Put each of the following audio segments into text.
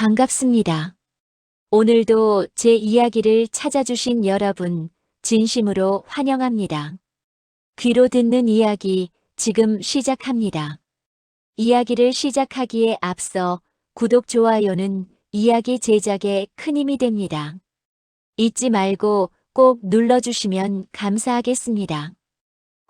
반갑습니다. 오늘도 제 이야기를 찾아주신 여러분, 진심으로 환영합니다. 귀로 듣는 이야기, 지금 시작합니다. 이야기를 시작하기에 앞서 구독, 좋아요는 이야기 제작에 큰 힘이 됩니다. 잊지 말고 꼭 눌러주시면 감사하겠습니다.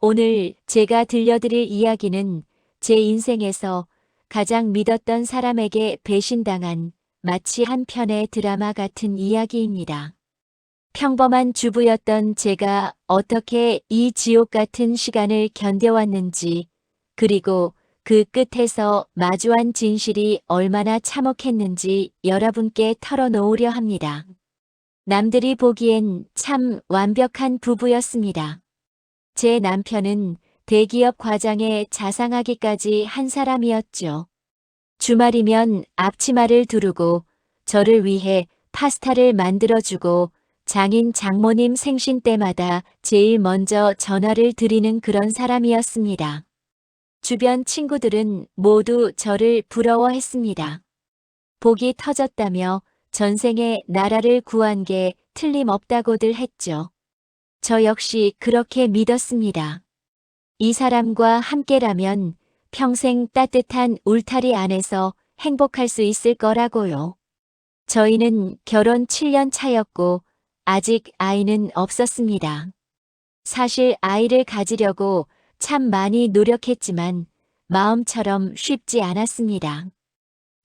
오늘 제가 들려드릴 이야기는 제 인생에서 가장 믿었던 사람에게 배신당한 마치 한 편의 드라마 같은 이야기입니다. 평범한 주부였던 제가 어떻게 이 지옥 같은 시간을 견뎌왔는지, 그리고 그 끝에서 마주한 진실이 얼마나 참혹했는지 여러분께 털어놓으려 합니다. 남들이 보기엔 참 완벽한 부부였습니다. 제 남편은 대기업 과장에 자상하기까지 한 사람이었죠. 주말이면 앞치마를 두르고 저를 위해 파스타를 만들어주고 장인 장모님 생신 때마다 제일 먼저 전화를 드리는 그런 사람이었습니다. 주변 친구들은 모두 저를 부러워했습니다. 복이 터졌다며 전생에 나라를 구한 게 틀림없다고들 했죠. 저 역시 그렇게 믿었습니다. 이 사람과 함께라면 평생 따뜻한 울타리 안에서 행복할 수 있을 거라고요. 저희는 결혼 7년 차였고 아직 아이는 없었습니다. 사실 아이를 가지려고 참 많이 노력했지만 마음처럼 쉽지 않았습니다.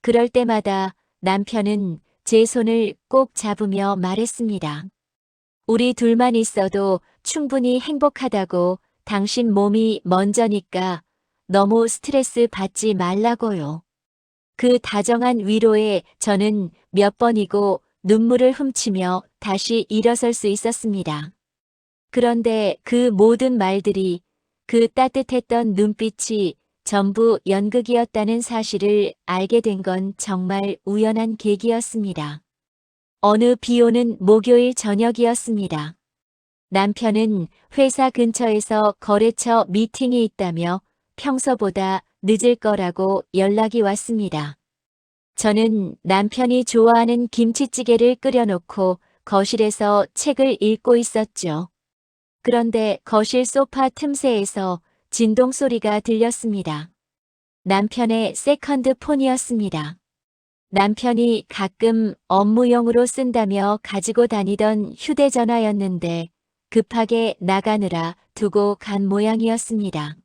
그럴 때마다 남편은 제 손을 꼭 잡으며 말했습니다. 우리 둘만 있어도 충분히 행복하다고. 당신 몸이 먼저니까 너무 스트레스 받지 말라고요. 그 다정한 위로에 저는 몇 번이고 눈물을 훔치며 다시 일어설 수 있었습니다. 그런데 그 모든 말들이, 그 따뜻했던 눈빛이 전부 연극이었다는 사실을 알게 된 건 정말 우연한 계기였습니다. 어느 비오는 목요일 저녁이었습니다. 남편은 회사 근처에서 거래처 미팅이 있다며 평소보다 늦을 거라고 연락이 왔습니다. 저는 남편이 좋아하는 김치찌개를 끓여놓고 거실에서 책을 읽고 있었죠. 그런데 거실 소파 틈새에서 진동 소리가 들렸습니다. 남편의 세컨드 폰이었습니다. 남편이 가끔 업무용으로 쓴다며 가지고 다니던 휴대전화였는데 급하게 나가느라 두고 간 모양이었습니다.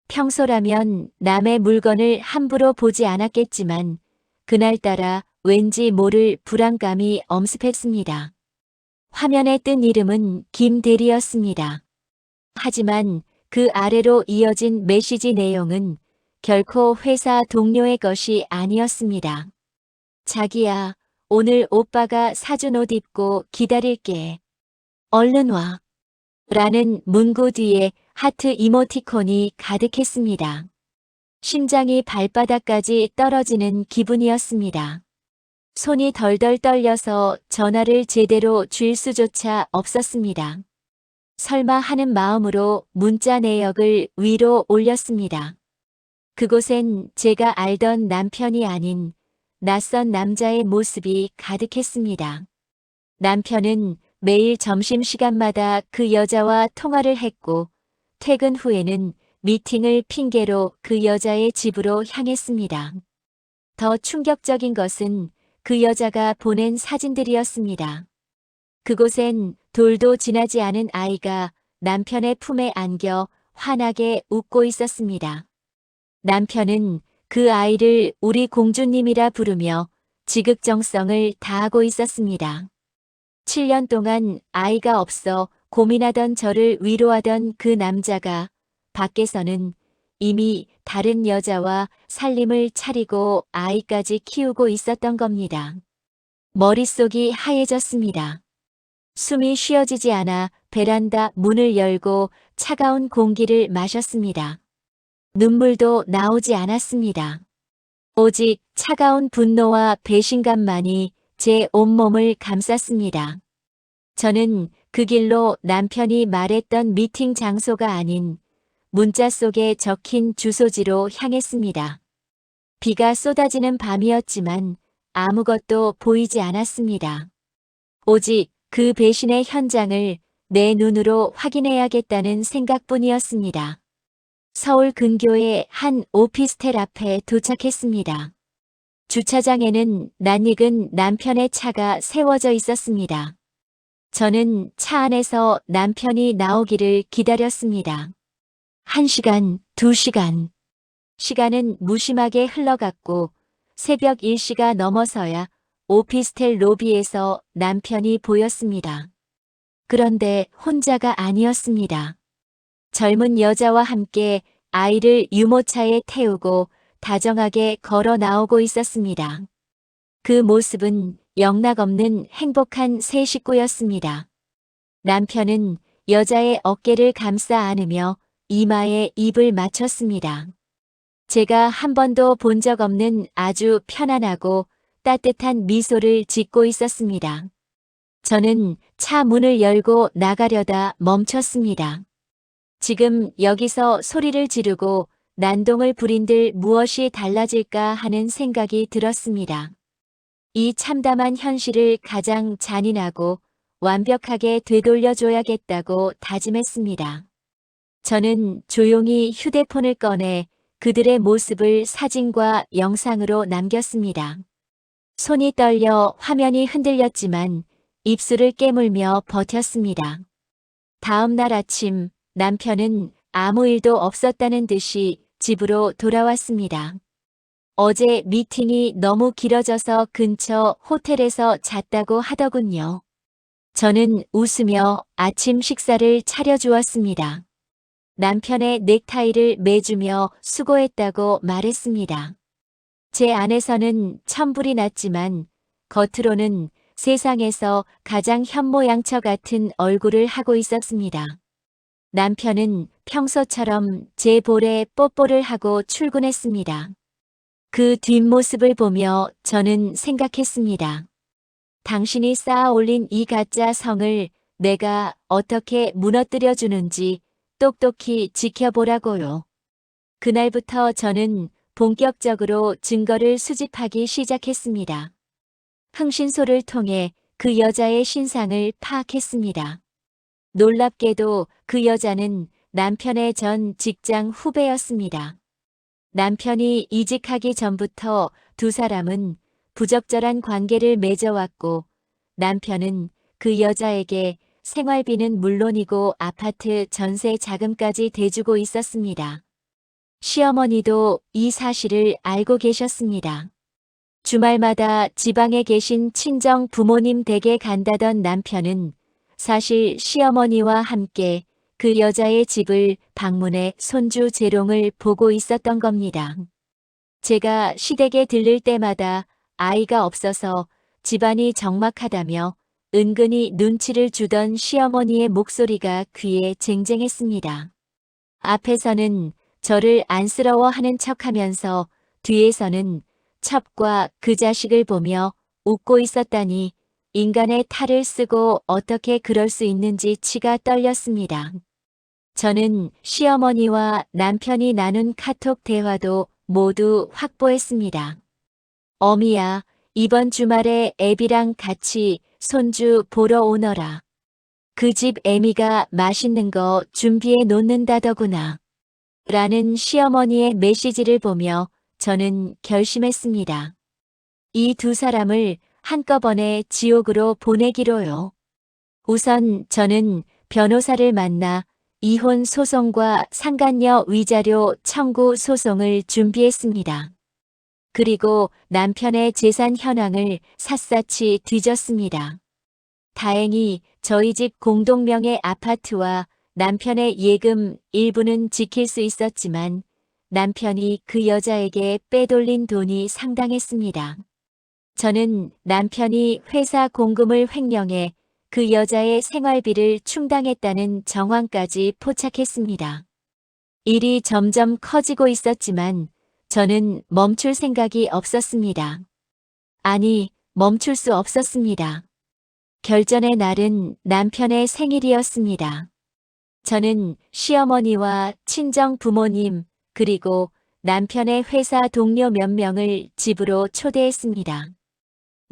평소라면 남의 물건을 함부로 보지 않았겠지만 그날따라 왠지 모를 불안감이 엄습했습니다. 화면에 뜬 이름은 김대리였습니다. 하지만 그 아래로 이어진 메시지 내용은 결코 회사 동료의 것이 아니었습니다. 자기야, 오늘 오빠가 사준 옷 입고 기다릴게. 얼른 와. 라는 문구 뒤에 하트 이모티콘이 가득했습니다. 심장이 발바닥까지 떨어지는 기분이었습니다. 손이 덜덜 떨려서 전화를 제대로 쥘 수조차 없었습니다. 설마 하는 마음으로 문자 내역을 위로 올렸습니다. 그곳엔 제가 알던 남편이 아닌 낯선 남자의 모습이 가득했습니다. 남편은 매일 점심시간마다 그 여자와 통화를 했고 퇴근 후에는 미팅을 핑계로 그 여자의 집으로 향했습니다. 더 충격적인 것은 그 여자가 보낸 사진들이었습니다. 그곳엔 돌도 지나지 않은 아이가 남편의 품에 안겨 환하게 웃고 있었습니다. 남편은 그 아이를 우리 공주님이라 부르며 지극정성을 다하고 있었습니다. 7년 동안 아이가 없어 고민하던 저를 위로하던 그 남자가 밖에서는 이미 다른 여자와 살림을 차리고 아이까지 키우고 있었던 겁니다. 머릿속이 하얘졌습니다. 숨이 쉬어지지 않아 베란다 문을 열고 차가운 공기를 마셨습니다. 눈물도 나오지 않았습니다. 오직 차가운 분노와 배신감만이 제 온몸을 감쌌습니다. 저는 그 길로 남편이 말했던 미팅 장소가 아닌 문자 속에 적힌 주소지로 향했습니다. 비가 쏟아지는 밤이었지만 아무것도 보이지 않았습니다. 오직 그 배신의 현장을 내 눈으로 확인해야겠다는 생각뿐이었습니다. 서울 근교의 한 오피스텔 앞에 도착했습니다. 주차장에는 낯익은 남편의 차가 세워져 있었습니다. 저는 차 안에서 남편이 나오기를 기다렸습니다. 1시간, 2시간. 시간은 무심하게 흘러갔고 새벽 1시가 넘어서야 오피스텔 로비에서 남편이 보였습니다. 그런데 혼자가 아니었습니다. 젊은 여자와 함께 아이를 유모차에 태우고 다정하게 걸어 나오고 있었습니다. 그 모습은 영락없는 행복한 새 식구였습니다. 남편은 여자의 어깨를 감싸 안으며 이마에 입을 맞췄습니다. 제가 한 번도 본 적 없는 아주 편안하고 따뜻한 미소를 짓고 있었습니다. 저는 차 문을 열고 나가려다 멈췄습니다. 지금 여기서 소리를 지르고 난동을 부린들 무엇이 달라질까 하는 생각이 들었습니다. 이 참담한 현실을 가장 잔인하고 완벽하게 되돌려줘야겠다고 다짐했습니다. 저는 조용히 휴대폰을 꺼내 그들의 모습을 사진과 영상으로 남겼습니다. 손이 떨려 화면이 흔들렸지만 입술을 깨물며 버텼습니다. 다음 날 아침 남편은 아무 일도 없었다는 듯이 집으로 돌아왔습니다. 어제 미팅이 너무 길어져서 근처 호텔에서 잤다고 하더군요. 저는 웃으며 아침 식사를 차려주었습니다. 남편의 넥타이를 매주며 수고했다고 말했습니다. 제 안에서는 천불이 났지만 겉으로는 세상에서 가장 현모양처 같은 얼굴을 하고 있었습니다. 남편은 평소처럼 제 볼에 뽀뽀를 하고 출근했습니다. 그 뒷모습을 보며 저는 생각했습니다. 당신이 쌓아 올린 이 가짜 성을 내가 어떻게 무너뜨려 주는지 똑똑히 지켜보라고요. 그날부터 저는 본격적으로 증거를 수집하기 시작했습니다. 흥신소를 통해 그 여자의 신상을 파악했습니다. 놀랍게도 그 여자는 남편의 전 직장 후배였습니다. 남편이 이직하기 전부터 두 사람은 부적절한 관계를 맺어왔고 남편은 그 여자에게 생활비는 물론이고 아파트 전세 자금까지 대주고 있었습니다. 시어머니도 이 사실을 알고 계셨습니다. 주말마다 지방에 계신 친정 부모님 댁에 간다던 남편은 사실 시어머니와 함께 그 여자의 집을 방문해 손주 재롱을 보고 있었던 겁니다. 제가 시댁에 들를 때마다 아이가 없어서 집안이 적막하다며 은근히 눈치를 주던 시어머니의 목소리가 귀에 쟁쟁했습니다. 앞에서는 저를 안쓰러워하는 척하면서 뒤에서는 첩과 그 자식을 보며 웃고 있었다니 인간의 탈을 쓰고 어떻게 그럴 수 있는지 치가 떨렸습니다. 저는 시어머니와 남편이 나눈 카톡 대화도 모두 확보했습니다. 어미야, 이번 주말에 애비랑 같이 손주 보러 오너라. 그 집 애미가 맛있는 거 준비해 놓는다더구나. 라는 시어머니의 메시지를 보며 저는 결심했습니다. 이 두 사람을 한꺼번에 지옥으로 보내기로요. 우선 저는 변호사를 만나 이혼 소송과 상간녀 위자료 청구 소송을 준비했습니다. 그리고 남편의 재산 현황을 샅샅이 뒤졌습니다. 다행히 저희 집 공동명의 아파트와 남편의 예금 일부는 지킬 수 있었지만 남편이 그 여자에게 빼돌린 돈이 상당했습니다. 저는 남편이 회사 공금을 횡령해 그 여자의 생활비를 충당했다는 정황까지 포착했습니다. 일이 점점 커지고 있었지만 저는 멈출 생각이 없었습니다. 아니, 멈출 수 없었습니다. 결전의 날은 남편의 생일이었습니다. 저는 시어머니와 친정 부모님 그리고 남편의 회사 동료 몇 명을 집으로 초대했습니다.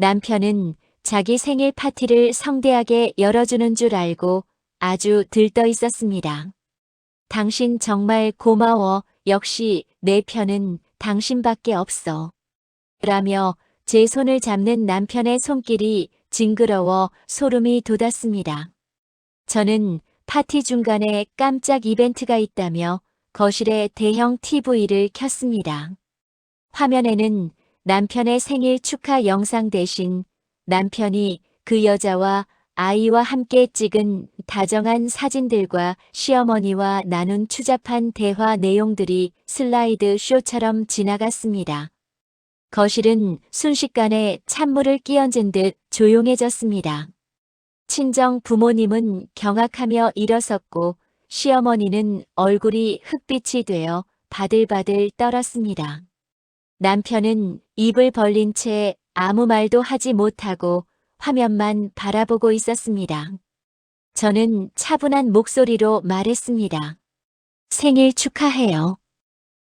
남편은 자기 생일 파티를 성대하게 열어주는 줄 알고 아주 들떠 있었습니다. 당신 정말 고마워. 역시 내 편은 당신밖에 없어. 라며 제 손을 잡는 남편의 손길이 징그러워 소름이 돋았습니다. 저는 파티 중간에 깜짝 이벤트가 있다며 거실에 대형 TV를 켰습니다. 화면에는 남편의 생일 축하 영상 대신 남편이 그 여자와 아이와 함께 찍은 다정한 사진들과 시어머니와 나눈 추잡한 대화 내용들이 슬라이드 쇼처럼 지나갔습니다. 거실은 순식간에 찬물을 끼얹은 듯 조용해졌습니다. 친정 부모님은 경악하며 일어섰고 시어머니는 얼굴이 흑빛이 되어 바들바들 떨었습니다. 남편은 입을 벌린 채 아무 말도 하지 못하고 화면만 바라보고 있었습니다. 저는 차분한 목소리로 말했습니다. 생일 축하해요.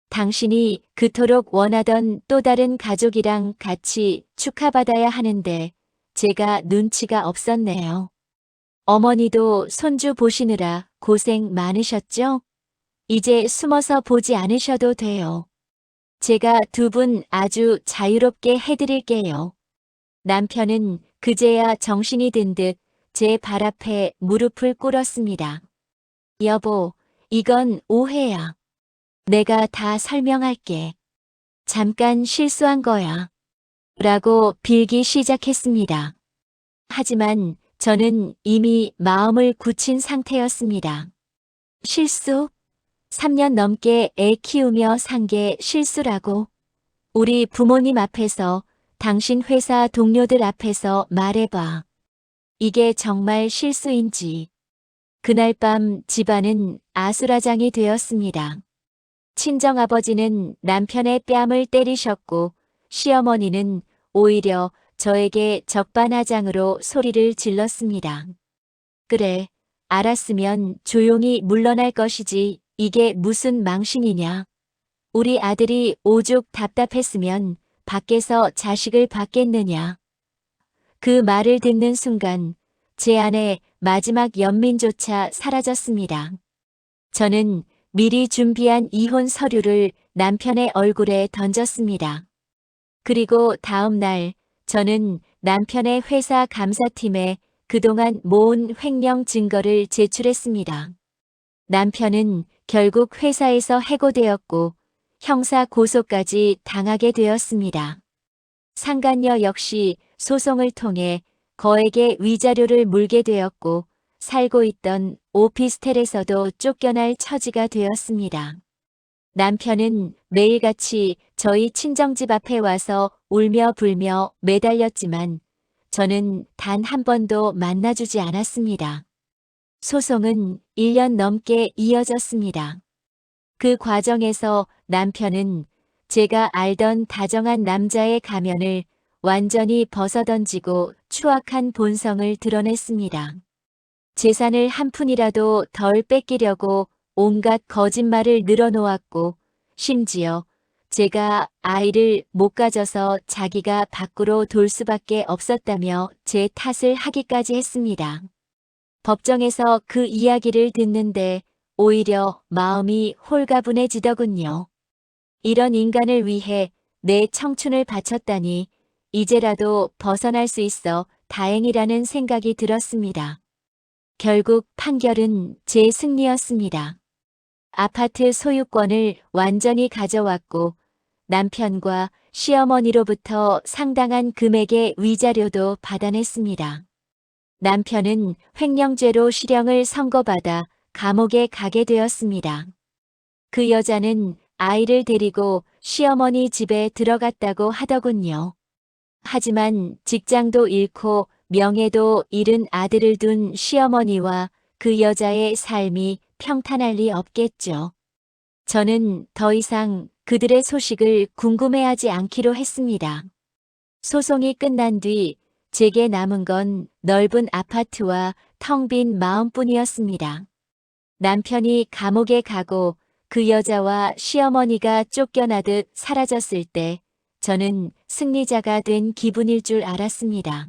당신이 그토록 원하던 또 다른 가족이랑 같이 축하받아야 하는데 제가 눈치가 없었네요. 어머니도 손주 보시느라 고생 많으셨죠? 이제 숨어서 보지 않으셔도 돼요. 제가 두 분 아주 자유롭게 해드릴게요. 남편은 그제야 정신이 든 듯 제 발 앞에 무릎을 꿇었습니다. 여보, 이건 오해야. 내가 다 설명할게. 잠깐 실수한 거야. 라고 빌기 시작했습니다. 하지만 저는 이미 마음을 굳힌 상태였습니다. 실수? 3년 넘게 애 키우며 산 게 실수라고? 우리 부모님 앞에서, 당신 회사 동료들 앞에서 말해봐. 이게 정말 실수인지. 그날 밤 집안은 아수라장이 되었습니다. 친정아버지는 남편의 뺨을 때리셨고 시어머니는 오히려 저에게 적반하장으로 소리를 질렀습니다. 그래, 알았으면 조용히 물러날 것이지 이게 무슨 망신이냐. 우리 아들이 오죽 답답했으면 밖에서 자식을 받겠느냐. 그 말을 듣는 순간 제 안에 마지막 연민조차 사라졌습니다. 저는 미리 준비한 이혼 서류를 남편의 얼굴에 던졌습니다. 그리고 다음 날 저는 남편의 회사 감사팀에 그동안 모은 횡령 증거를 제출했습니다. 남편은 결국 회사에서 해고되었고 형사 고소까지 당하게 되었습니다. 상간녀 역시 소송을 통해 거액의 위자료를 물게 되었고 살고 있던 오피스텔에서도 쫓겨날 처지가 되었습니다. 남편은 매일같이 저희 친정집 앞에 와서 울며 불며 매달렸지만 저는 단 한 번도 만나주지 않았습니다. 소송은 1년 넘게 이어졌습니다. 그 과정에서 남편은 제가 알던 다정한 남자의 가면을 완전히 벗어던지고 추악한 본성을 드러냈습니다. 재산을 한 푼이라도 덜 뺏기려고 온갖 거짓말을 늘어놓았고 심지어 제가 아이를 못 가져서 자기가 밖으로 돌 수밖에 없었다며 제 탓을 하기까지 했습니다. 법정에서 그 이야기를 듣는데 오히려 마음이 홀가분해지더군요. 이런 인간을 위해 내 청춘을 바쳤다니 이제라도 벗어날 수 있어 다행이라는 생각이 들었습니다. 결국 판결은 제 승리였습니다. 아파트 소유권을 완전히 가져왔고 남편과 시어머니로부터 상당한 금액의 위자료도 받아냈습니다. 남편은 횡령죄로 실형을 선고받아 감옥에 가게 되었습니다. 그 여자는 아이를 데리고 시어머니 집에 들어갔다고 하더군요. 하지만 직장도 잃고 명예도 잃은 아들을 둔 시어머니와 그 여자의 삶이 평탄할 리 없겠죠. 저는 더 이상 그들의 소식을 궁금해하지 않기로 했습니다. 소송이 끝난 뒤 제게 남은 건 넓은 아파트와 텅 빈 마음뿐이었습니다. 남편이 감옥에 가고 그 여자와 시어머니가 쫓겨나듯 사라졌을 때 저는 승리자가 된 기분일 줄 알았습니다.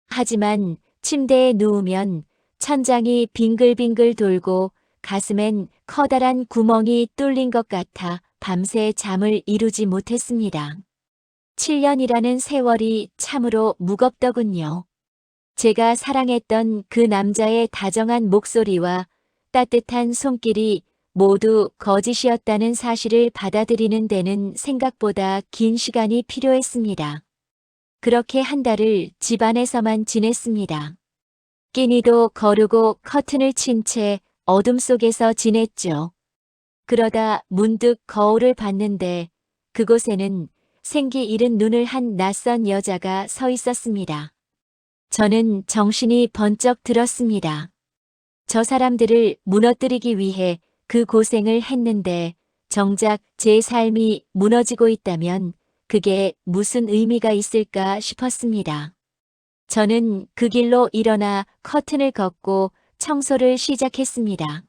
하지만 침대에 누우면 천장이 빙글빙글 돌고 가슴엔 커다란 구멍이 뚫린 것 같아 밤새 잠을 이루지 못했습니다. 7년이라는 세월이 참으로 무겁더군요. 제가 사랑했던 그 남자의 다정한 목소리와 따뜻한 손길이 모두 거짓이었다는 사실을 받아들이는 데는 생각보다 긴 시간이 필요했습니다. 그렇게 한 달을 집안에서만 지냈습니다. 끼니도 거르고 커튼을 친 채 어둠 속에서 지냈죠. 그러다 문득 거울을 봤는데 그곳에는 생기 잃은 눈을 한 낯선 여자가 서 있었습니다. 저는 정신이 번쩍 들었습니다. 저 사람들을 무너뜨리기 위해 그 고생을 했는데 정작 제 삶이 무너지고 있다면 그게 무슨 의미가 있을까 싶었습니다. 저는 그 길로 일어나 커튼을 걷고 청소를 시작했습니다.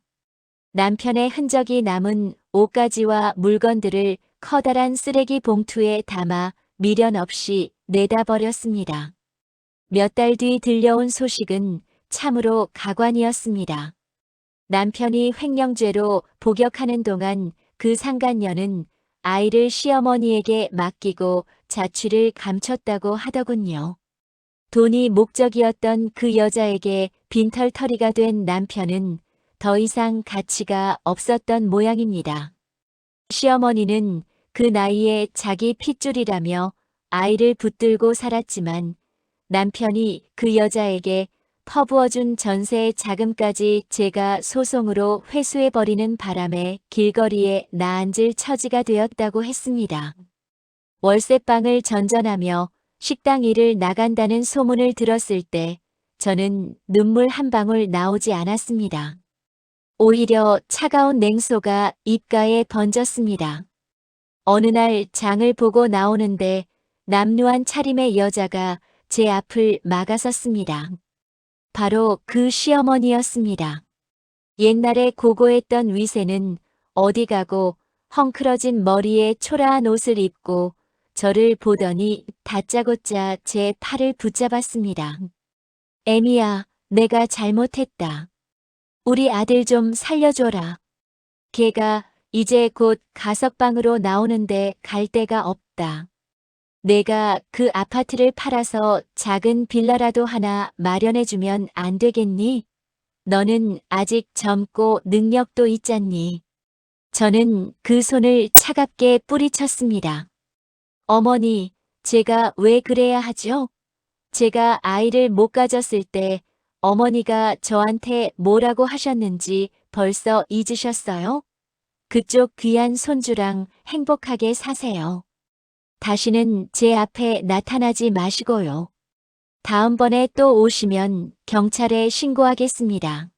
남편의 흔적이 남은 옷가지와 물건들을 커다란 쓰레기 봉투에 담아 미련 없이 내다 버렸습니다. 몇 달 뒤 들려온 소식은 참으로 가관이었습니다. 남편이 횡령죄로 복역하는 동안 그 상간녀는 아이를 시어머니에게 맡기고 자취를 감췄다고 하더군요. 돈이 목적이었던 그 여자에게 빈털터리가 된 남편은 더 이상 가치가 없었던 모양입니다. 시어머니는 그 나이에 자기 핏줄이라며 아이를 붙들고 살았지만 남편이 그 여자에게 퍼부어준 전세의 자금까지 제가 소송으로 회수해버리는 바람에 길거리에 나앉을 처지가 되었다고 했습니다. 월세방을 전전하며 식당 일을 나간다는 소문을 들었을 때 저는 눈물 한 방울 나오지 않았습니다. 오히려 차가운 냉소가 입가에 번졌습니다. 어느 날 장을 보고 나오는데 남루한 차림의 여자가 제 앞을 막아섰습니다. 바로 그 시어머니였습니다. 옛날에 고고했던 위세는 어디 가고 헝클어진 머리에 초라한 옷을 입고 저를 보더니 다짜고짜 제 팔을 붙잡았습니다. 애미야, 내가 잘못했다. 우리 아들 좀 살려줘라. 걔가 이제 곧 가석방으로 나오는데 갈 데가 없다. 내가 그 아파트를 팔아서 작은 빌라라도 하나 마련해주면 안 되겠니? 너는 아직 젊고 능력도 있잖니. 저는 그 손을 차갑게 뿌리쳤습니다. 어머니, 제가 왜 그래야 하죠? 제가 아이를 못 가졌을 때 어머니가 저한테 뭐라고 하셨는지 벌써 잊으셨어요? 그쪽 귀한 손주랑 행복하게 사세요. 다시는 제 앞에 나타나지 마시고요. 다음번에 또 오시면 경찰에 신고하겠습니다.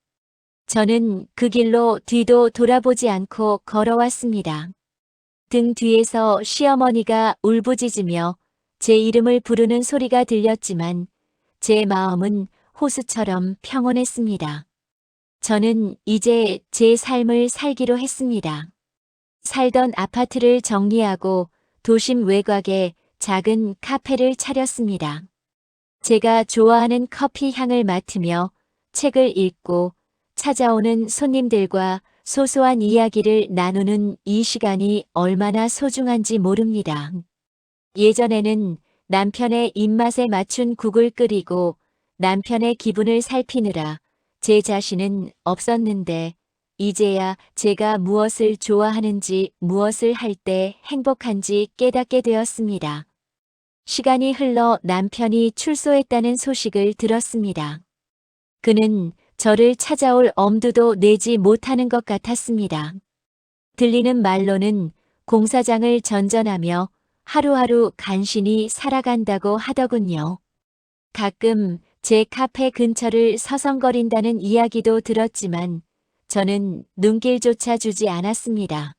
저는 그 길로 뒤도 돌아보지 않고 걸어왔습니다. 등 뒤에서 시어머니가 울부짖으며 제 이름을 부르는 소리가 들렸지만 제 마음은 호수처럼 평온했습니다. 저는 이제 제 삶을 살기로 했습니다. 살던 아파트를 정리하고 도심 외곽에 작은 카페를 차렸습니다. 제가 좋아하는 커피 향을 맡으며 책을 읽고 찾아오는 손님들과 소소한 이야기를 나누는 이 시간이 얼마나 소중한지 모릅니다. 예전에는 남편의 입맛에 맞춘 국을 끓이고 남편의 기분을 살피느라 제 자신은 없었는데 이제야 제가 무엇을 좋아하는지 무엇을 할 때 행복한지 깨닫게 되었습니다. 시간이 흘러 남편이 출소했다는 소식을 들었습니다. 그는 저를 찾아올 엄두도 내지 못하는 것 같았습니다. 들리는 말로는 공사장을 전전하며 하루하루 간신히 살아간다고 하더군요. 가끔 제 카페 근처를 서성거린다는 이야기도 들었지만 저는 눈길조차 주지 않았습니다.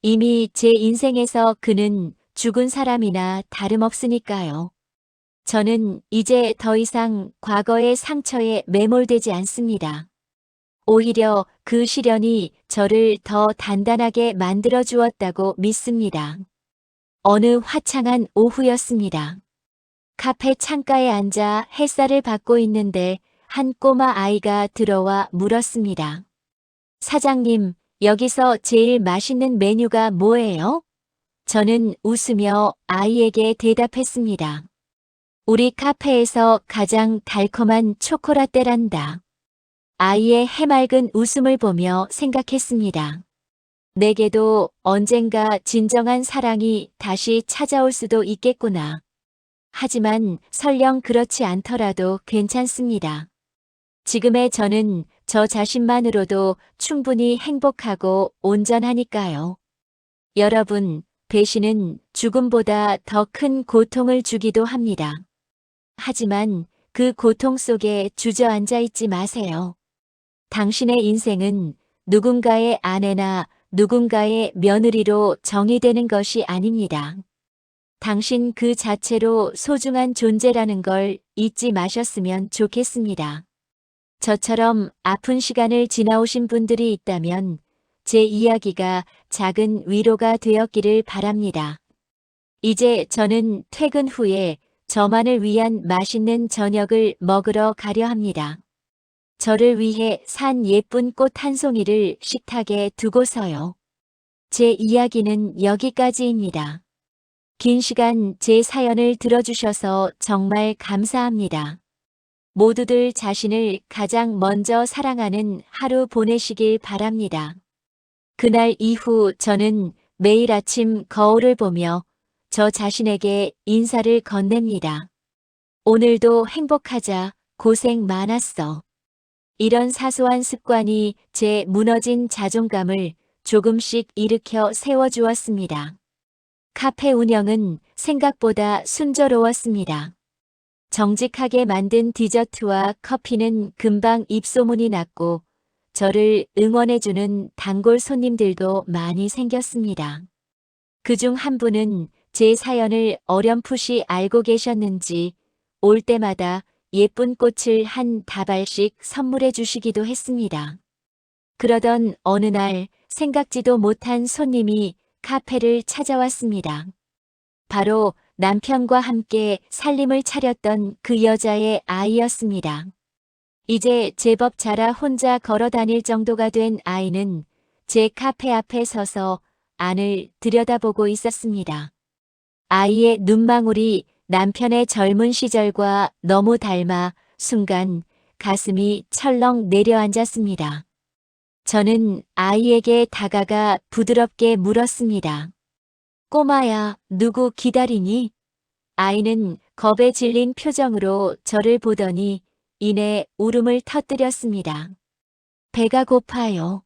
이미 제 인생에서 그는 죽은 사람이나 다름없으니까요. 저는 이제 더 이상 과거의 상처에 매몰되지 않습니다. 오히려 그 시련이 저를 더 단단하게 만들어 주었다고 믿습니다. 어느 화창한 오후였습니다. 카페 창가에 앉아 햇살을 받고 있는데 한 꼬마 아이가 들어와 물었습니다. 사장님, 여기서 제일 맛있는 메뉴가 뭐예요? 저는 웃으며 아이에게 대답했습니다. 우리 카페에서 가장 달콤한 초코라떼란다. 아이의 해맑은 웃음을 보며 생각했습니다. 내게도 언젠가 진정한 사랑이 다시 찾아올 수도 있겠구나. 하지만 설령 그렇지 않더라도 괜찮습니다. 지금의 저는 저 자신만으로도 충분히 행복하고 온전하니까요. 여러분, 배신은 죽음보다 더 큰 고통을 주기도 합니다. 하지만 그 고통 속에 주저앉아 있지 마세요. 당신의 인생은 누군가의 아내나 누군가의 며느리로 정의되는 것이 아닙니다. 당신 그 자체로 소중한 존재라는 걸 잊지 마셨으면 좋겠습니다. 저처럼 아픈 시간을 지나오신 분들이 있다면 제 이야기가 작은 위로가 되었기를 바랍니다. 이제 저는 퇴근 후에 저만을 위한 맛있는 저녁을 먹으러 가려 합니다. 저를 위해 산 예쁜 꽃 한 송이를 식탁에 두고서요. 제 이야기는 여기까지입니다. 긴 시간 제 사연을 들어주셔서 정말 감사합니다. 모두들 자신을 가장 먼저 사랑하는 하루 보내시길 바랍니다. 그날 이후 저는 매일 아침 거울을 보며 저 자신에게 인사를 건넵니다. 오늘도 행복하자, 고생 많았어. 이런 사소한 습관이 제 무너진 자존감을 조금씩 일으켜 세워주었습니다. 카페 운영은 생각보다 순조로웠습니다. 정직하게 만든 디저트와 커피는 금방 입소문이 났고 저를 응원해주는 단골 손님들도 많이 생겼습니다. 그중 한 분은 제 사연을 어렴풋이 알고 계셨는지 올 때마다 예쁜 꽃을 한 다발씩 선물해 주시기도 했습니다. 그러던 어느 날 생각지도 못한 손님이 카페를 찾아왔습니다. 바로 남편과 함께 살림을 차렸던 그 여자의 아이였습니다. 이제 제법 자라 혼자 걸어 다닐 정도가 된 아이는 제 카페 앞에 서서 안을 들여다보고 있었습니다. 아이의 눈망울이 남편의 젊은 시절과 너무 닮아 순간 가슴이 철렁 내려앉았습니다. 저는 아이에게 다가가 부드럽게 물었습니다. 꼬마야, 누구 기다리니? 아이는 겁에 질린 표정으로 저를 보더니 이내 울음을 터뜨렸습니다. 배가 고파요.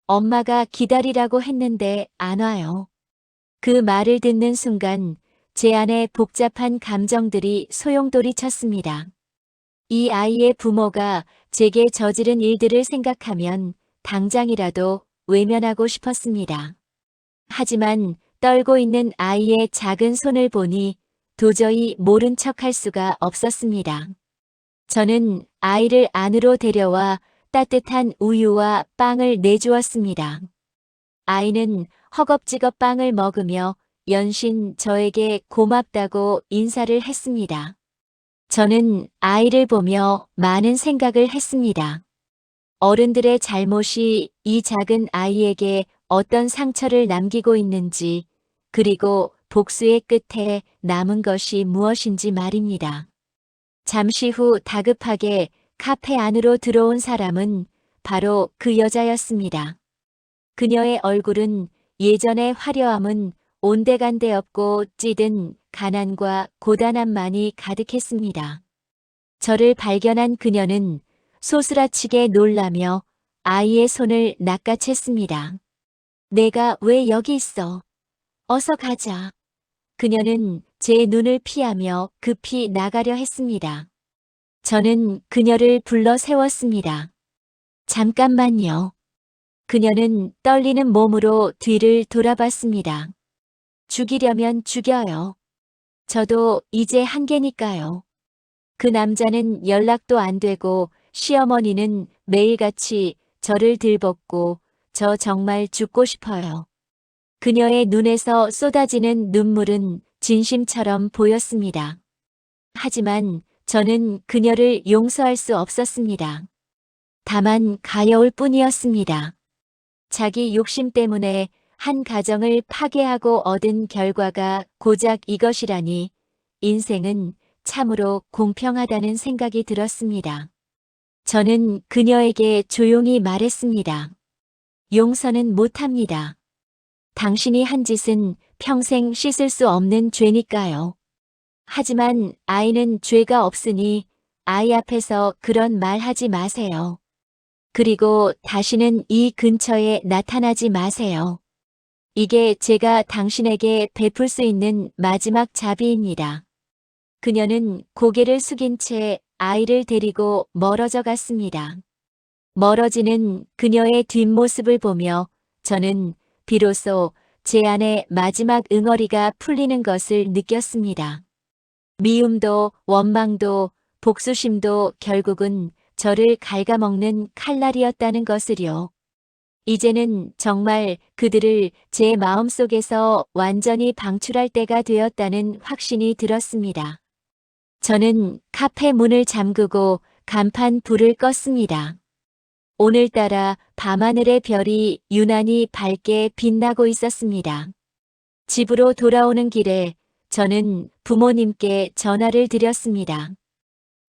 엄마가 기다리라고 했는데 안 와요. 그 말을 듣는 순간 제 안에 복잡한 감정들이 소용돌이쳤습니다. 이 아이의 부모가 제게 저지른 일들을 생각하면 당장이라도 외면하고 싶었습니다. 하지만 떨고 있는 아이의 작은 손을 보니 도저히 모른 척할 수가 없었습니다. 저는 아이를 안으로 데려와 따뜻한 우유와 빵을 내주었습니다. 아이는 허겁지겁 빵을 먹으며 연신 저에게 고맙다고 인사를 했습니다. 저는 아이를 보며 많은 생각을 했습니다. 어른들의 잘못이 이 작은 아이에게 어떤 상처를 남기고 있는지, 그리고 복수의 끝에 남은 것이 무엇인지 말입니다. 잠시 후 다급하게 카페 안으로 들어온 사람은 바로 그 여자였습니다. 그녀의 얼굴은 예전의 화려함은 온데간데 없고 찌든 가난과 고단함만이 가득했습니다. 저를 발견한 그녀는 소스라치게 놀라며 아이의 손을 낚아챘습니다. 내가 왜 여기 있어? 어서 가자. 그녀는 제 눈을 피하며 급히 나가려 했습니다. 저는 그녀를 불러 세웠습니다. 잠깐만요. 그녀는 떨리는 몸으로 뒤를 돌아봤습니다. 죽이려면 죽여요. 저도 이제 한계니까요. 그 남자는 연락도 안 되고 시어머니는 매일같이 저를 들볶고 저 정말 죽고 싶어요. 그녀의 눈에서 쏟아지는 눈물은 진심처럼 보였습니다. 하지만 저는 그녀를 용서할 수 없었습니다. 다만 가여울 뿐이었습니다. 자기 욕심 때문에 한 가정을 파괴하고 얻은 결과가 고작 이것이라니 인생은 참으로 공평하다는 생각이 들었습니다. 저는 그녀에게 조용히 말했습니다. 용서는 못합니다. 당신이 한 짓은 평생 씻을 수 없는 죄니까요. 하지만 아이는 죄가 없으니 아이 앞에서 그런 말 하지 마세요. 그리고 다시는 이 근처에 나타나지 마세요. 이게 제가 당신에게 베풀 수 있는 마지막 자비입니다. 그녀는 고개를 숙인 채 아이를 데리고 멀어져 갔습니다. 멀어지는 그녀의 뒷모습을 보며 저는 비로소 제 안에 마지막 응어리가 풀리는 것을 느꼈습니다. 미움도 원망도 복수심도 결국은 저를 갉아먹는 칼날이었다는 것을요. 이제는 정말 그들을 제 마음속에서 완전히 방출할 때가 되었다는 확신이 들었습니다. 저는 카페 문을 잠그고 간판 불을 껐습니다. 오늘따라 밤하늘의 별이 유난히 밝게 빛나고 있었습니다. 집으로 돌아오는 길에 저는 부모님께 전화를 드렸습니다.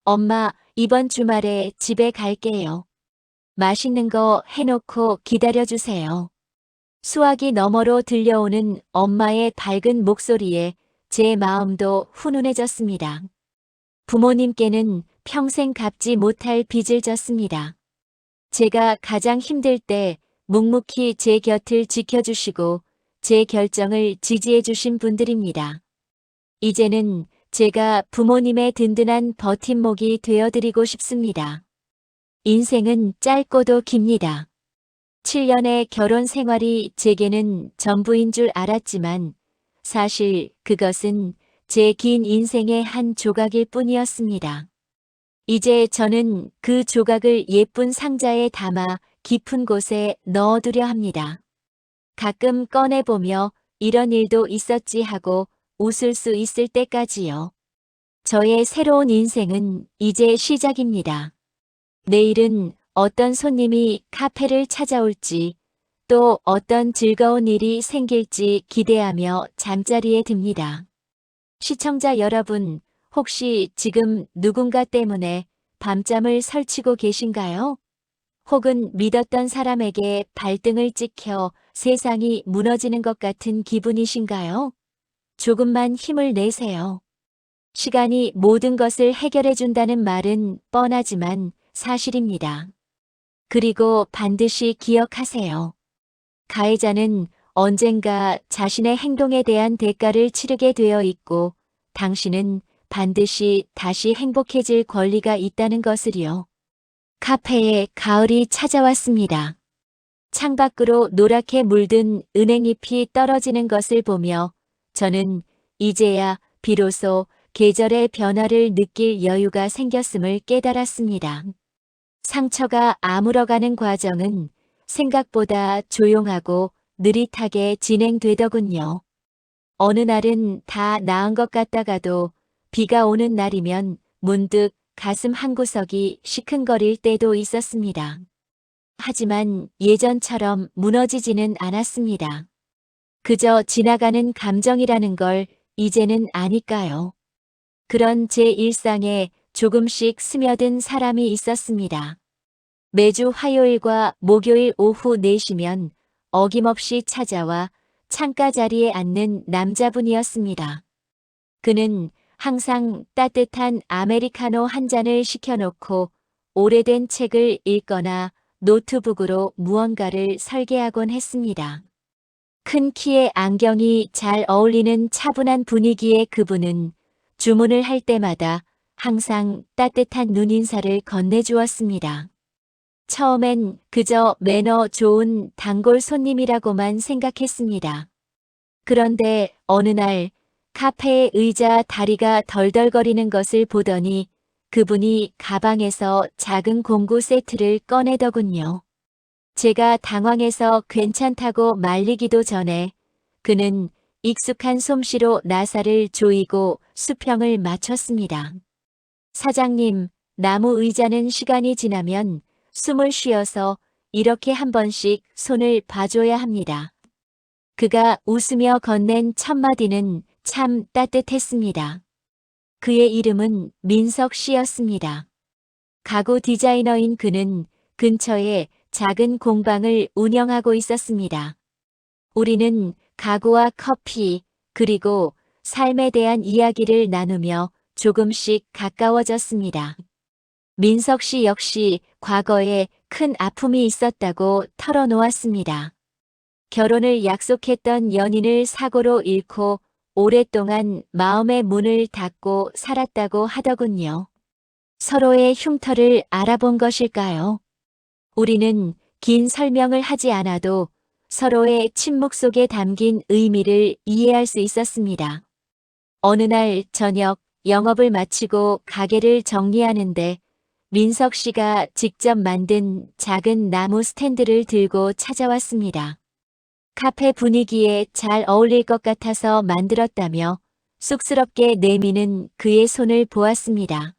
엄마, 이번 주말에 집에 갈게요. 맛있는 거 해놓고 기다려주세요. 수화기 너머로 들려오는 엄마의 밝은 목소리에 제 마음도 훈훈해졌습니다. 부모님께는 평생 갚지 못할 빚을 졌습니다. 제가 가장 힘들 때 묵묵히 제 곁을 지켜주시고 제 결정을 지지해 주신 분들입니다. 이제는 제가 부모님의 든든한 버팀목이 되어드리고 싶습니다. 인생은 짧고도 깁니다. 7년의 결혼 생활이 제게는 전부인 줄 알았지만 사실 그것은 제 긴 인생의 한 조각일 뿐이었습니다. 이제 저는 그 조각을 예쁜 상자에 담아 깊은 곳에 넣어두려 합니다. 가끔 꺼내보며 이런 일도 있었지 하고 웃을 수 있을 때까지요. 저의 새로운 인생은 이제 시작입니다. 내일은 어떤 손님이 카페를 찾아올지 또 어떤 즐거운 일이 생길지 기대하며 잠자리에 듭니다. 시청자 여러분, 혹시 지금 누군가 때문에 밤잠을 설치고 계신가요? 혹은 믿었던 사람에게 발등을 찍혀 세상이 무너지는 것 같은 기분이신가요? 조금만 힘을 내세요. 시간이 모든 것을 해결해 준다는 말은 뻔하지만 사실입니다. 그리고 반드시 기억하세요. 가해자는 언젠가 자신의 행동에 대한 대가를 치르게 되어 있고 당신은 반드시 다시 행복해질 권리가 있다는 것을요. 카페에 가을이 찾아왔습니다. 창밖으로 노랗게 물든 은행잎이 떨어지는 것을 보며 저는 이제야 비로소 계절의 변화를 느낄 여유가 생겼음을 깨달았습니다. 상처가 아물어가는 과정은 생각보다 조용하고 느릿하게 진행되더군요. 어느 날은 다 나은 것 같다가도 비가 오는 날이면 문득 가슴 한구석이 시큰거릴 때도 있었습니다. 하지만 예전처럼 무너지지는 않았습니다. 그저 지나가는 감정이라는 걸 이제는 아니까요. 그런 제 일상에 조금씩 스며든 사람이 있었습니다. 매주 화요일과 목요일 오후 4시면 어김없이 찾아와 창가 자리에 앉는 남자분이었습니다. 그는 항상 따뜻한 아메리카노 한 잔을 시켜놓고 오래된 책을 읽거나 노트북으로 무언가를 설계하곤 했습니다. 큰 키에 안경이 잘 어울리는 차분한 분위기의 그분은 주문을 할 때마다 항상 따뜻한 눈인사를 건네주었습니다. 처음엔 그저 매너 좋은 단골 손님이라고만 생각했습니다. 그런데 어느 날 카페의 의자 다리가 덜덜거리는 것을 보더니 그분이 가방에서 작은 공구 세트를 꺼내더군요. 제가 당황해서 괜찮다고 말리기도 전에 그는 익숙한 솜씨로 나사를 조이고 수평을 맞췄습니다. 사장님, 나무 의자는 시간이 지나면 숨을 쉬어서 이렇게 한 번씩 손을 봐줘야 합니다. 그가 웃으며 건넨 첫마디는 참 따뜻했습니다. 그의 이름은 민석 씨였습니다. 가구 디자이너인 그는 근처에 작은 공방을 운영하고 있었습니다. 우리는 가구와 커피, 그리고 삶에 대한 이야기를 나누며 조금씩 가까워졌습니다. 민석 씨 역시 과거에 큰 아픔이 있었다고 털어놓았습니다. 결혼을 약속했던 연인을 사고로 잃고 오랫동안 마음의 문을 닫고 살았다고 하더군요. 서로의 흉터를 알아본 것일까요? 우리는 긴 설명을 하지 않아도 서로의 침묵 속에 담긴 의미를 이해할 수 있었습니다. 어느 날 저녁 영업을 마치고 가게를 정리하는데 민석 씨가 직접 만든 작은 나무 스탠드를 들고 찾아왔습니다. 카페 분위기에 잘 어울릴 것 같아서 만들었다며 쑥스럽게 내미는 그의 손을 보았습니다.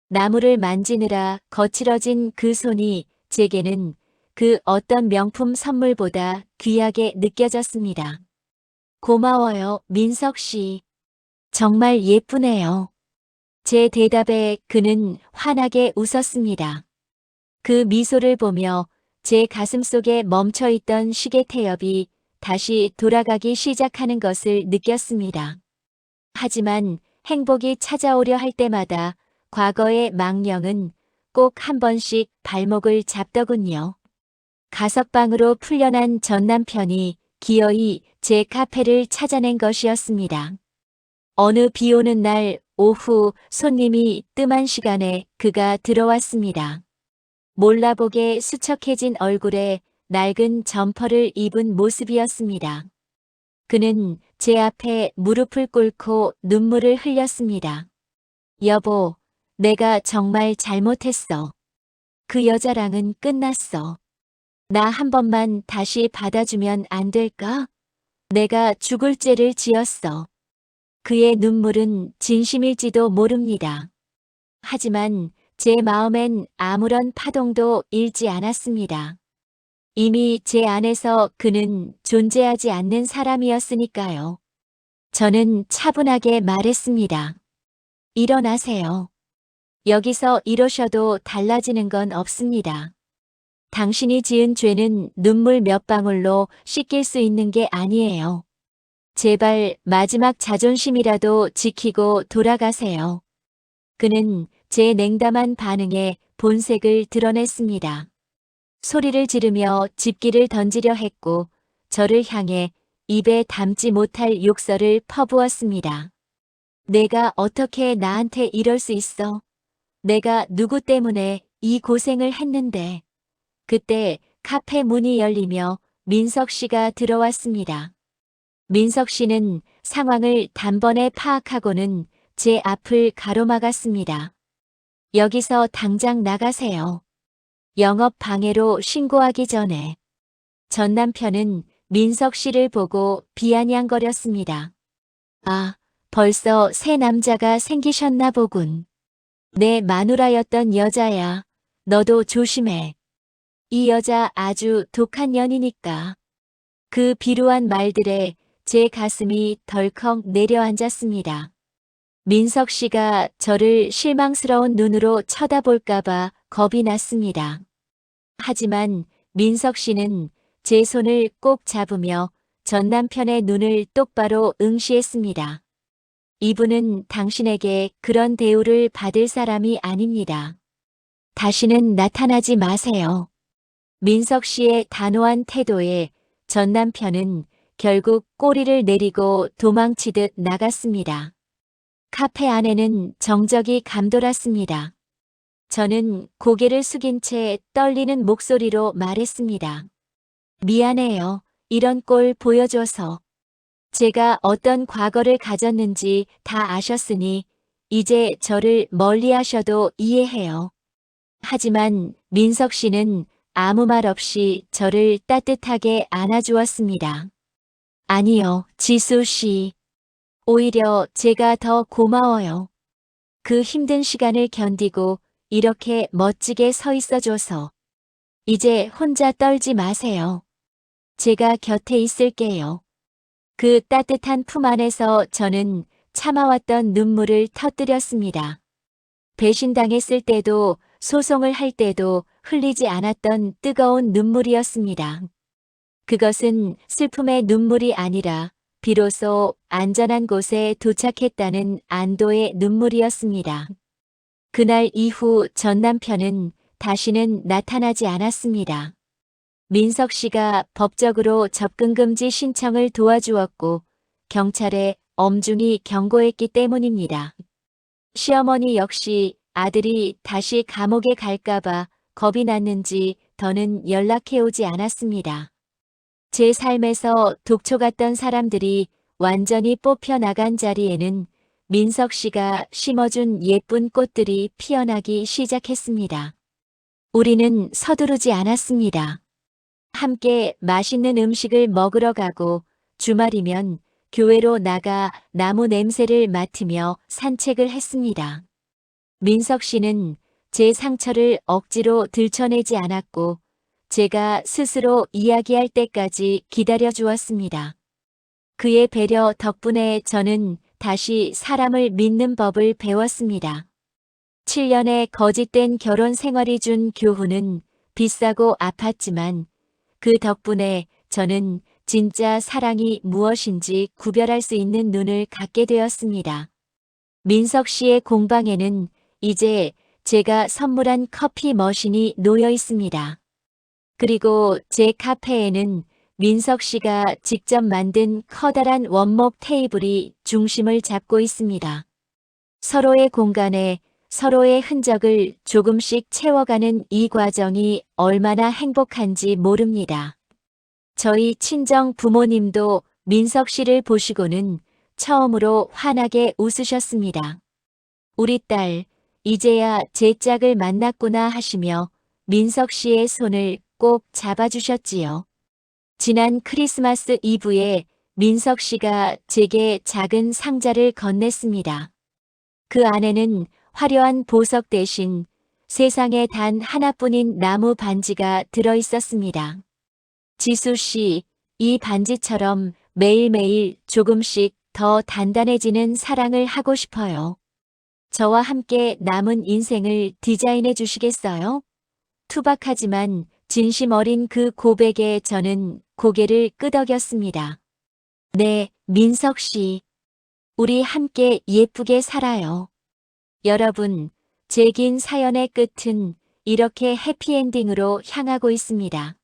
나무를 만지느라 거칠어진 그 손이 제게는 그 어떤 명품 선물보다 귀하게 느껴졌습니다. 고마워요, 민석 씨. 정말 예쁘네요. 제 대답에 그는 환하게 웃었습니다. 그 미소를 보며 제 가슴속에 멈춰있던 시계 태엽이 다시 돌아가기 시작하는 것을 느꼈습니다. 하지만 행복이 찾아오려 할 때마다 과거의 망령은 꼭 한 번씩 발목을 잡더군요. 가석방으로 풀려난 전 남편이 기어이 제 카페를 찾아낸 것이었습니다. 어느 비 오는 날 오후 손님이 뜸한 시간에 그가 들어왔습니다. 몰라보게 수척해진 얼굴에 낡은 점퍼를 입은 모습이었습니다. 그는 제 앞에 무릎을 꿇고 눈물을 흘렸습니다. 여보, 내가 정말 잘못했어. 그 여자랑은 끝났어. 나 한 번만 다시 받아주면 안 될까? 내가 죽을 죄를 지었어. 그의 눈물은 진심일지도 모릅니다. 하지만 제 마음엔 아무런 파동도 일지 않았습니다. 이미 제 안에서 그는 존재하지 않는 사람이었으니까요. 저는 차분하게 말했습니다. 일어나세요. 여기서 이러셔도 달라지는 건 없습니다. 당신이 지은 죄는 눈물 몇 방울로 씻길 수 있는 게 아니에요. 제발 마지막 자존심이라도 지키고 돌아가세요. 그는 제 냉담한 반응에 본색을 드러냈습니다. 소리를 지르며 집기를 던지려 했고 저를 향해 입에 담지 못할 욕설을 퍼부었습니다. 내가 어떻게 나한테 이럴 수 있어? 내가 누구 때문에 이 고생을 했는데. 그때 카페 문이 열리며 민석 씨가 들어왔습니다. 민석 씨는 상황을 단번에 파악하고는 제 앞을 가로막았습니다. 여기서 당장 나가세요. 영업 방해로 신고하기 전에. 전 남편은 민석 씨를 보고 비아냥거렸습니다. 아, 벌써 새 남자가 생기셨나 보군. 내 마누라였던 여자야. 너도 조심해. 이 여자 아주 독한 년이니까. 그 비루한 말들에 제 가슴이 덜컥 내려앉았습니다. 민석 씨가 저를 실망스러운 눈으로 쳐다볼까봐 겁이 났습니다. 하지만 민석 씨는 제 손을 꼭 잡으며 전 남편의 눈을 똑바로 응시했습니다. 이분은 당신에게 그런 대우를 받을 사람이 아닙니다. 다시는 나타나지 마세요. 민석 씨의 단호한 태도에 전 남편은 결국 꼬리를 내리고 도망치듯 나갔습니다. 카페 안에는 정적이 감돌았습니다. 저는 고개를 숙인 채 떨리는 목소리로 말했습니다. 미안해요. 이런 꼴 보여줘서. 제가 어떤 과거를 가졌는지 다 아셨으니 이제 저를 멀리하셔도 이해해요. 하지만 민석 씨는 아무 말 없이 저를 따뜻하게 안아주었습니다. 아니요, 지수 씨. 오히려 제가 더 고마워요. 그 힘든 시간을 견디고 이렇게 멋지게 서 있어줘서. 이제 혼자 떨지 마세요. 제가 곁에 있을게요. 그 따뜻한 품 안에서 저는 참아왔던 눈물을 터뜨렸습니다. 배신당했을 때도 소송을 할 때도 흘리지 않았던 뜨거운 눈물이었습니다. 그것은 슬픔의 눈물이 아니라 비로소 안전한 곳에 도착했다는 안도의 눈물이었습니다. 그날 이후 전 남편은 다시는 나타나지 않았습니다. 민석 씨가 법적으로 접근금지 신청을 도와주었고 경찰에 엄중히 경고했기 때문입니다. 시어머니 역시 아들이 다시 감옥에 갈까봐 겁이 났는지 더는 연락해오지 않았습니다. 제 삶에서 독초 같던 사람들이 완전히 뽑혀 나간 자리에는 민석 씨가 심어준 예쁜 꽃들이 피어나기 시작했습니다. 우리는 서두르지 않았습니다. 함께 맛있는 음식을 먹으러 가고 주말이면 교회로 나가 나무 냄새를 맡으며 산책을 했습니다. 민석 씨는 제 상처를 억지로 들춰내지 않았고 제가 스스로 이야기할 때까지 기다려 주었습니다. 그의 배려 덕분에 저는 다시 사람을 믿는 법을 배웠습니다. 7년의 거짓된 결혼 생활이 준 교훈은 비싸고 아팠지만 그 덕분에 저는 진짜 사랑이 무엇인지 구별할 수 있는 눈을 갖게 되었습니다. 민석 씨의 공방에는 이제 제가 선물한 커피 머신이 놓여 있습니다. 그리고 제 카페에는 민석 씨가 직접 만든 커다란 원목 테이블이 중심을 잡고 있습니다. 서로의 공간에 서로의 흔적을 조금씩 채워가는 이 과정이 얼마나 행복한지 모릅니다. 저희 친정 부모님도 민석 씨를 보시고는 처음으로 환하게 웃으셨습니다. 우리 딸, 이제야 제 짝을 만났구나 하시며 민석 씨의 손을 꼭 잡아주셨지요. 지난 크리스마스 이브에 민석 씨가 제게 작은 상자를 건넸습니다. 그 안에는 화려한 보석 대신 세상에 단 하나뿐인 나무 반지가 들어 있었습니다. 지수 씨, 이 반지처럼 매일매일 조금씩 더 단단해지는 사랑을 하고 싶어요. 저와 함께 남은 인생을 디자인해 주시겠어요? 투박하지만 진심 어린 그 고백에 저는 고개를 끄덕였습니다. 네, 민석 씨. 우리 함께 예쁘게 살아요. 여러분, 제 긴 사연의 끝은 이렇게 해피엔딩으로 향하고 있습니다.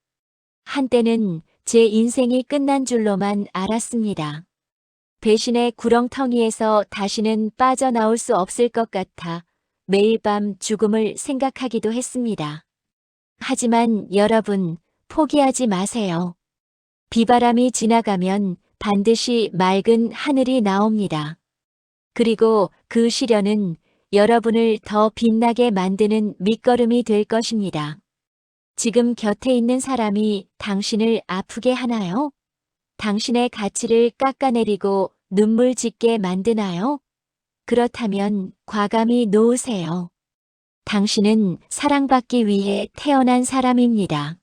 한때는 제 인생이 끝난 줄로만 알았습니다. 배신의 구렁텅이에서 다시는 빠져나올 수 없을 것 같아 매일 밤 죽음을 생각하기도 했습니다. 하지만 여러분, 포기하지 마세요. 비바람이 지나가면 반드시 맑은 하늘이 나옵니다. 그리고 그 시련은 여러분을 더 빛나게 만드는 밑거름이 될 것입니다. 지금 곁에 있는 사람이 당신을 아프게 하나요? 당신의 가치를 깎아내리고 눈물 짓게 만드나요? 그렇다면 과감히 놓으세요. 당신은 사랑받기 위해 태어난 사람입니다.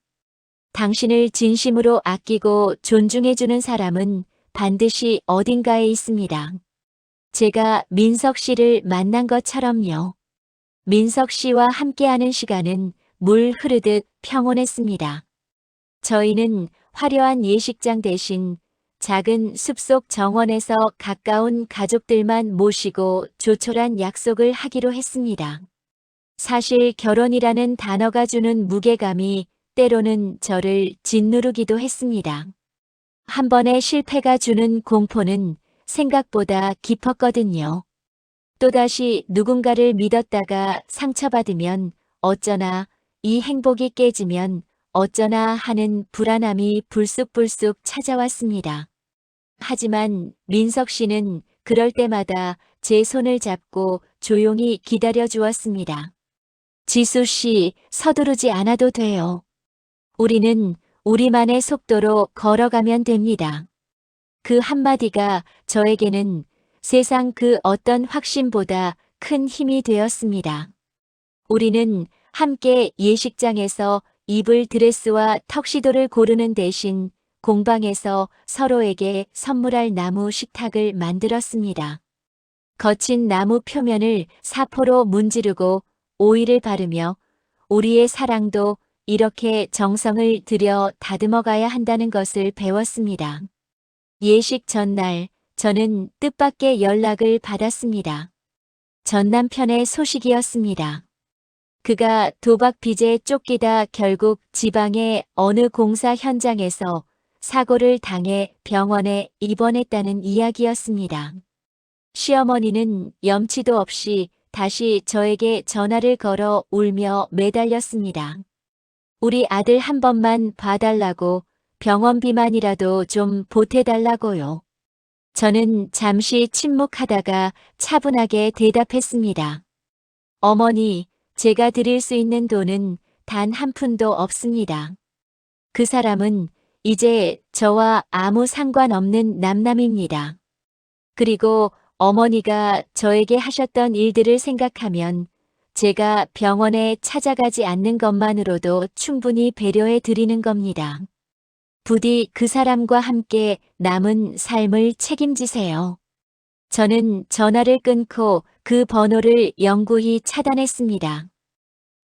당신을 진심으로 아끼고 존중해주는 사람은 반드시 어딘가에 있습니다. 제가 민석 씨를 만난 것처럼요. 민석 씨와 함께하는 시간은 물 흐르듯 평온했습니다. 저희는 화려한 예식장 대신 작은 숲속 정원에서 가까운 가족들만 모시고 조촐한 약속을 하기로 했습니다. 사실 결혼이라는 단어가 주는 무게감이 때로는 저를 짓누르기도 했습니다. 한 번의 실패가 주는 공포는 생각보다 깊었거든요. 또다시 누군가를 믿었다가 상처받으면 어쩌나, 이 행복이 깨지면 어쩌나 하는 불안함이 불쑥불쑥 찾아왔습니다. 하지만 민석 씨는 그럴 때마다 제 손을 잡고 조용히 기다려 주었습니다. 지수 씨, 서두르지 않아도 돼요. 우리는 우리만의 속도로 걸어가면 됩니다. 그 한마디가 저에게는 세상 그 어떤 확신보다 큰 힘이 되었습니다. 우리는 함께 예식장에서 입을 드레스와 턱시도를 고르는 대신 공방에서 서로에게 선물할 나무 식탁을 만들었습니다. 거친 나무 표면을 사포로 문지르고 오일을 바르며 우리의 사랑도 이렇게 정성을 들여 다듬어 가야 한다는 것을 배웠습니다. 예식 전날 저는 뜻밖의 연락을 받았습니다. 전 남편의 소식이었습니다. 그가 도박 빚에 쫓기다 결국 지방의 어느 공사 현장에서 사고를 당해 병원에 입원했다는 이야기였습니다. 시어머니는 염치도 없이 다시 저에게 전화를 걸어 울며 매달렸습니다. 우리 아들 한 번만 봐달라고, 병원비만이라도 좀 보태달라고요. 저는 잠시 침묵하다가 차분하게 대답했습니다. 어머니, 제가 드릴 수 있는 돈은 단 한 푼도 없습니다. 그 사람은 이제 저와 아무 상관없는 남남입니다. 그리고 어머니가 저에게 하셨던 일들을 생각하면 제가 병원에 찾아가지 않는 것만으로도 충분히 배려해 드리는 겁니다. 부디 그 사람과 함께 남은 삶을 책임지세요. 저는 전화를 끊고 그 번호를 영구히 차단했습니다.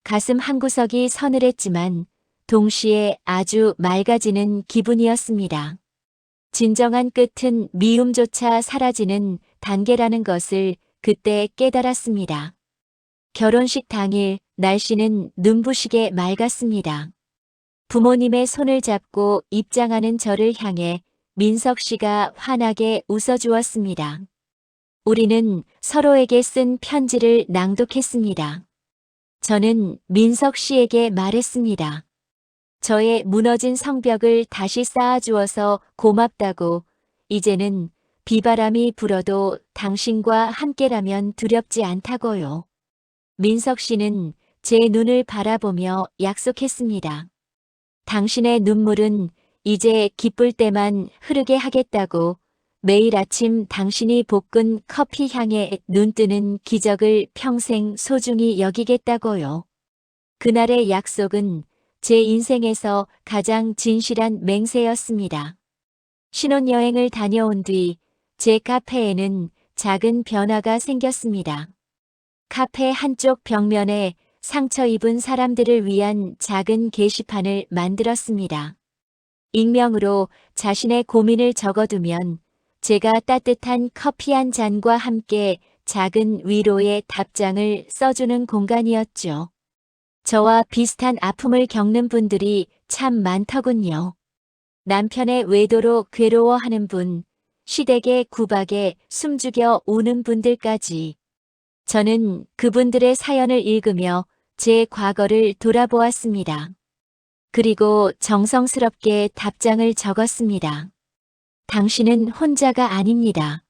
가슴 한구석이 서늘했지만 동시에 아주 맑아지는 기분이었습니다. 진정한 끝은 미움조차 사라지는 단계라는 것을 그때 깨달았습니다. 결혼식 당일 날씨는 눈부시게 맑았습니다. 부모님의 손을 잡고 입장하는 저를 향해 민석 씨가 환하게 웃어주었습니다. 우리는 서로에게 쓴 편지를 낭독했습니다. 저는 민석 씨에게 말했습니다. 저의 무너진 성벽을 다시 쌓아주어서 고맙다고, 이제는 비바람이 불어도 당신과 함께라면 두렵지 않다고요. 민석 씨는 제 눈을 바라보며 약속했습니다. 당신의 눈물은 이제 기쁠 때만 흐르게 하겠다고, 매일 아침 당신이 볶은 커피 향에 눈뜨는 기적을 평생 소중히 여기겠다고요. 그날의 약속은 제 인생에서 가장 진실한 맹세였습니다. 신혼여행을 다녀온 뒤 제 카페에는 작은 변화가 생겼습니다. 카페 한쪽 벽면에 상처 입은 사람들을 위한 작은 게시판을 만들었습니다. 익명으로 자신의 고민을 적어두면 제가 따뜻한 커피 한 잔과 함께 작은 위로의 답장을 써주는 공간이었죠. 저와 비슷한 아픔을 겪는 분들이 참 많더군요. 남편의 외도로 괴로워하는 분, 시댁의 구박에 숨죽여 우는 분들까지. 저는 그분들의 사연을 읽으며 제 과거를 돌아보았습니다. 그리고 정성스럽게 답장을 적었습니다. 당신은 혼자가 아닙니다.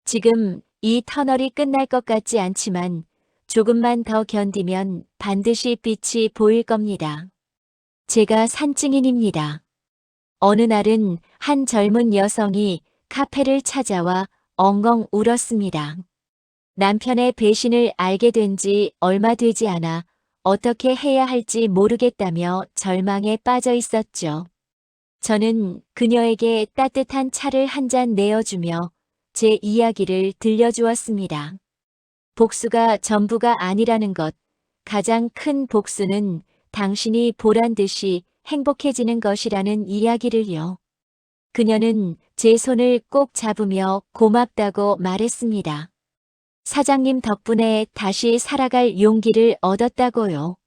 지금 이 터널이 끝날 것 같지 않지만 조금만 더 견디면 반드시 빛이 보일 겁니다. 제가 산증인입니다. 어느 날은 한 젊은 여성이 카페를 찾아와 엉엉 울었습니다. 남편의 배신을 알게 된 지 얼마 되지 않아 어떻게 해야 할지 모르겠다며 절망에 빠져 있었죠. 저는 그녀에게 따뜻한 차를 한 잔 내어주며 제 이야기를 들려주었습니다. 복수가 전부가 아니라는 것, 가장 큰 복수는 당신이 보란 듯이 행복해지는 것이라는 이야기를요. 그녀는 제 손을 꼭 잡으며 고맙다고 말했습니다. 사장님 덕분에 다시 살아갈 용기를 얻었다고요.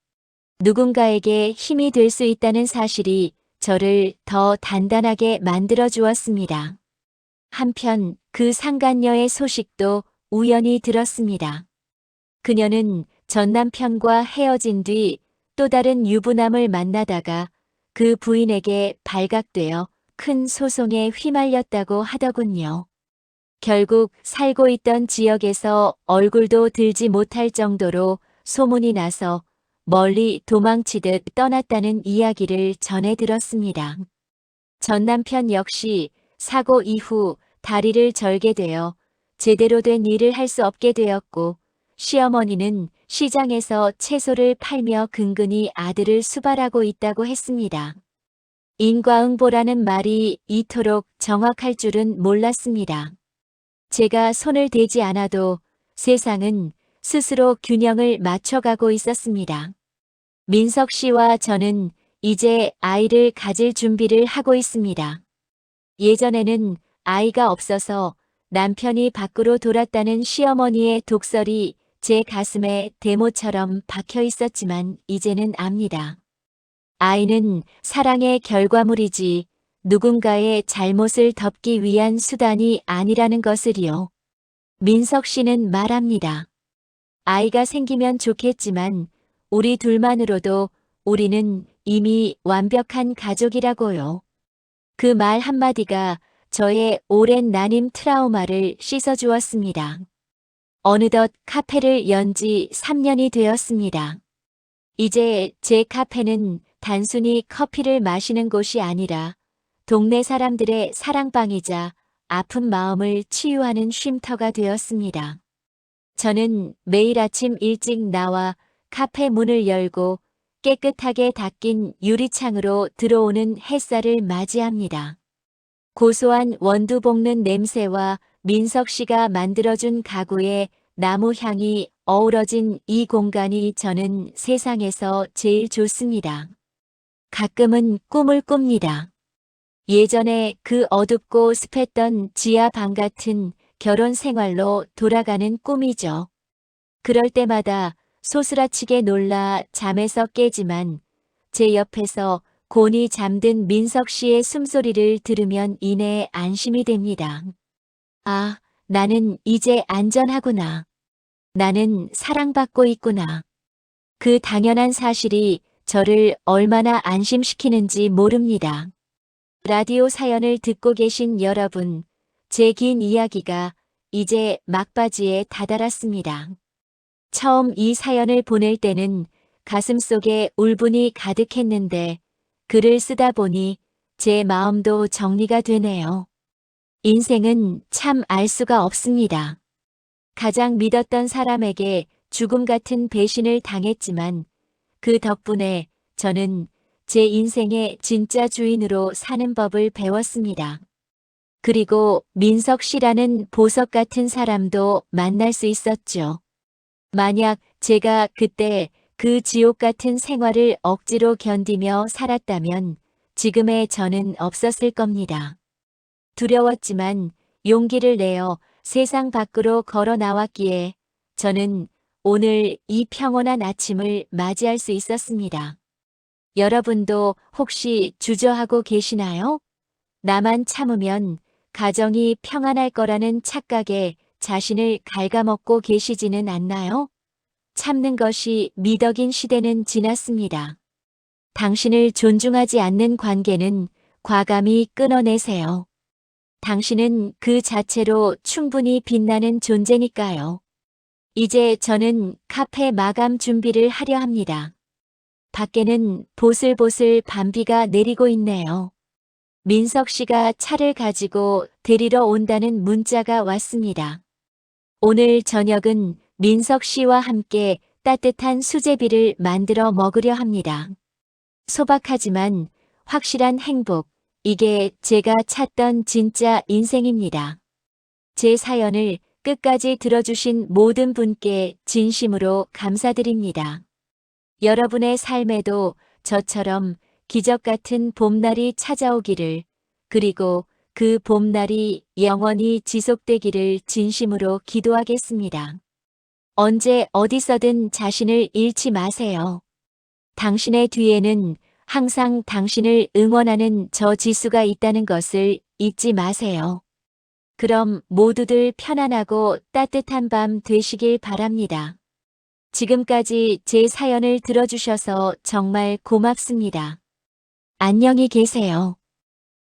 누군가에게 힘이 될 수 있다는 사실이 저를 더 단단하게 만들어 주었습니다. 한편 그 상간녀의 소식도 우연히 들었습니다. 그녀는 전 남편과 헤어진 뒤 또 다른 유부남을 만나다가 그 부인에게 발각되어 큰 소송에 휘말렸다고 하더군요. 결국 살고 있던 지역에서 얼굴도 들지 못할 정도로 소문이 나서 멀리 도망치듯 떠났다는 이야기를 전해 들었습니다. 전 남편 역시 사고 이후 다리를 절게 되어 제대로 된 일을 할 수 없게 되었고, 시어머니는 시장에서 채소를 팔며 근근히 아들을 수발하고 있다고 했습니다. 인과응보라는 말이 이토록 정확할 줄은 몰랐습니다. 제가 손을 대지 않아도 세상은 스스로 균형을 맞춰가고 있었습니다. 민석 씨와 저는 이제 아이를 가질 준비를 하고 있습니다. 예전에는 아이가 없어서 남편이 밖으로 돌았다는 시어머니의 독설이 제 가슴에 대모처럼 박혀 있었지만 이제는 압니다. 아이는 사랑의 결과물이지 누군가의 잘못을 덮기 위한 수단이 아니라는 것을요. 민석 씨는 말합니다. 아이가 생기면 좋겠지만 우리 둘만으로도 우리는 이미 완벽한 가족이라고요. 그 말 한마디가 저의 오랜 난임 트라우마를 씻어주었습니다. 어느덧 카페를 연 지 3년이 되었습니다. 이제 제 카페는 단순히 커피를 마시는 곳이 아니라 동네 사람들의 사랑방이자 아픈 마음을 치유하는 쉼터가 되었습니다. 저는 매일 아침 일찍 나와 카페 문을 열고 깨끗하게 닦인 유리창으로 들어오는 햇살을 맞이합니다. 고소한 원두 볶는 냄새와 민석 씨가 만들어준 가구의 나무 향이 어우러진 이 공간이 저는 세상에서 제일 좋습니다. 가끔은 꿈을 꿉니다. 예전에 그 어둡고 습했던 지하 방 같은 결혼 생활로 돌아가는 꿈이죠. 그럴 때마다 소스라치게 놀라 잠에서 깨지만 제 옆에서 곤히 잠든 민석 씨의 숨소리를 들으면 이내 안심이 됩니다. 아, 나는 이제 안전하구나. 나는 사랑받고 있구나. 그 당연한 사실이 저를 얼마나 안심시키는지 모릅니다. 라디오 사연을 듣고 계신 여러분, 제 긴 이야기가 이제 막바지에 다다랐습니다. 처음 이 사연을 보낼 때는 가슴속에 울분이 가득했는데 글을 쓰다 보니 제 마음도 정리가 되네요. 인생은 참 알 수가 없습니다. 가장 믿었던 사람에게 죽음 같은 배신을 당했지만 그 덕분에 저는 제 인생의 진짜 주인으로 사는 법을 배웠습니다. 그리고 민석 씨라는 보석 같은 사람도 만날 수 있었죠. 만약 제가 그때 그 지옥 같은 생활을 억지로 견디며 살았다면 지금의 저는 없었을 겁니다. 두려웠지만 용기를 내어 세상 밖으로 걸어 나왔기에 저는 오늘 이 평온한 아침을 맞이할 수 있었습니다. 여러분도 혹시 주저하고 계시나요? 나만 참으면 가정이 평안할 거라는 착각에 자신을 갉아먹고 계시지는 않나요? 참는 것이 미덕인 시대는 지났습니다. 당신을 존중하지 않는 관계는 과감히 끊어내세요. 당신은 그 자체로 충분히 빛나는 존재니까요. 이제 저는 카페 마감 준비를 하려 합니다. 밖에는 보슬보슬 밤비가 내리고 있네요. 민석 씨가 차를 가지고 데리러 온다는 문자가 왔습니다. 오늘 저녁은 민석 씨와 함께 따뜻한 수제비를 만들어 먹으려 합니다. 소박하지만 확실한 행복, 이게 제가 찾던 진짜 인생입니다. 제 사연을 끝까지 들어주신 모든 분께 진심으로 감사드립니다. 여러분의 삶에도 저처럼 기적 같은 봄날이 찾아오기를, 그리고 그 봄날이 영원히 지속되기를 진심으로 기도하겠습니다. 언제 어디서든 자신을 잃지 마세요. 당신의 뒤에는 항상 당신을 응원하는 저 지수가 있다는 것을 잊지 마세요. 그럼 모두들 편안하고 따뜻한 밤 되시길 바랍니다. 지금까지 제 사연을 들어주셔서 정말 고맙습니다. 안녕히 계세요.